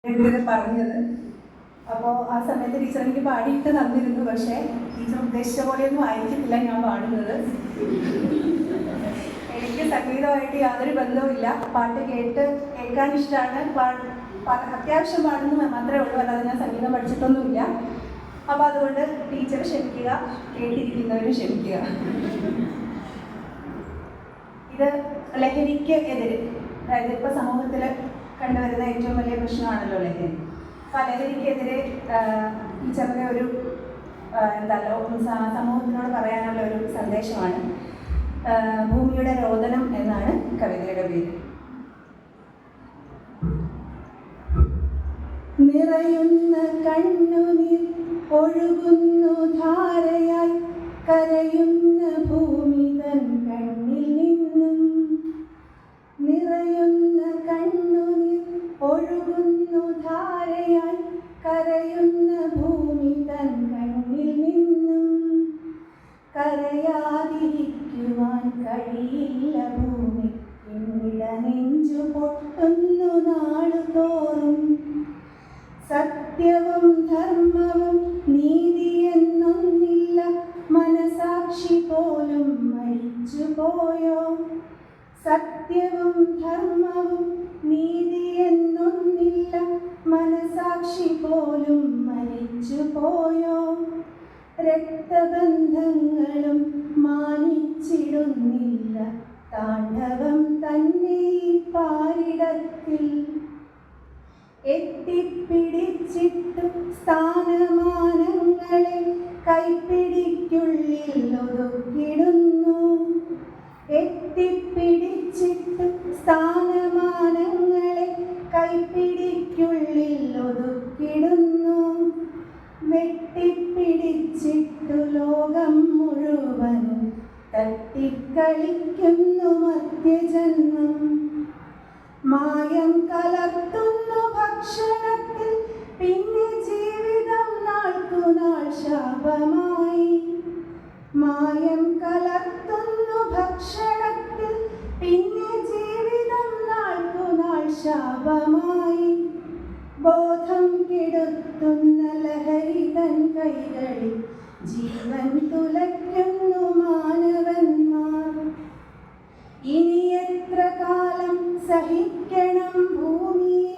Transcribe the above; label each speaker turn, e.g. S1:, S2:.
S1: പറഞ്ഞത്. അപ്പോൾ ആ സമയത്ത് ടീച്ചർ എനിക്ക് പാടിയിട്ട് തന്നിരുന്നു. പക്ഷേ ടീച്ചർ ഉദ്ദേശിച്ച പോലെയൊന്നും ആയിരിക്കത്തില്ല ഞാൻ പാടുന്നത്. എനിക്ക് സംഗീതമായിട്ട് യാതൊരു ബന്ധവുമില്ല. പാട്ട് കേൾക്കാൻ ഇഷ്ടമാണ്. അത്യാവശ്യം പാടുന്നു മാത്രമേ ഉള്ളൂ, അല്ലാതെ ഞാൻ സംഗീതം പഠിച്ചിട്ടൊന്നുമില്ല. അപ്പോൾ അതുകൊണ്ട് ടീച്ചർ ക്ഷമിക്കുക, കേട്ടിരിക്കുന്നവരും ക്ഷമിക്കുക. ഇത് ലഹരിക്ക് എതിരെ, അതായത് ഇപ്പോൾ സമൂഹത്തിൽ കണ്ടുവരുന്ന ഏറ്റവും വലിയ പ്രശ്നമാണല്ലോ ലഹരി. അപ്പോൾ ആ ലഹരിക്കെതിരെ ടീച്ചറിൻ്റെ ഒരു സമൂഹത്തിനോട് പറയാനുള്ള ഒരു സന്ദേശമാണ്. ഭൂമിയുടെ രോദനം എന്നാണ് കവിതയുടെ പേര്. നിറയുന്ന കണ്ണുനീർ ഒഴുകുന്നു ധാരയായി, കരയുന്ന ഭൂമി തൻ കണ്ണിൽ നിന്നും. നിറയുന്ന കണ്ണുനീർ ഒഴുകുന്നു ധാരയായി, കരയുന്ന ഭൂമി തൻ കണ്ണിൽ നിന്നും. കരയാതിരിക്കുവാൻ കഴിയില്ല ഭൂമി, പിന്നിട നെഞ്ചു പൊട്ടുന്നു നാളുതോറും. സത്യവും ധർമ്മവും നീതിയെന്നൊന്നില്ല, മനസാക്ഷി പോലും മരിച്ചുപോയോ. സത്യവും ധർമ്മവും നീതിയെന്നൊന്നില്ല, മനസാക്ഷി പോലും മരിച്ചുപോയോ. രക്തബന്ധങ്ങളും മാനിച്ചിടുന്നില്ല, താണ്ഡവം തന്നെ ഈ പാരിടത്തിൽ. എത്തിപ്പിടിച്ചിട്ടു സ്ഥാനമാനങ്ങളെ കൈപ്പിടിക്കുള്ളിൽ ഒതുക്കിടുന്നു. എത്തിപ്പിടിച്ചിട്ടു സ്ഥാനമാനങ്ങളെ കൈപ്പിടിക്കുള്ളിൽ ഒതുക്കിടുന്നു. വെട്ടിപ്പിടിച്ചിട്ടു ലോകം മുഴുവനും തട്ടിക്കളിക്കുന്നു മധ്യജന്മം. മായം കലർത്തുന്നു ഭക്ഷണത്തിൽ, പിന്നെ ജീവിതം നാൾക്കുനാൾ ശാപമായി. മായം കലർത്തുന്നു ഭക്ഷണത്തിൽ, പിന്നെ ജീവിതം നാൾക്കുനാൾ ശാപമായി. ബോധം കെടുത്തുന്ന ലഹരി തൻ കൈകളിൽ ജീവൻ തുലയ്ക്കുന്നു മാനവന്മാർ. ഇനി എത്ര കാലം സഹിക്കണം ഭൂമിയെ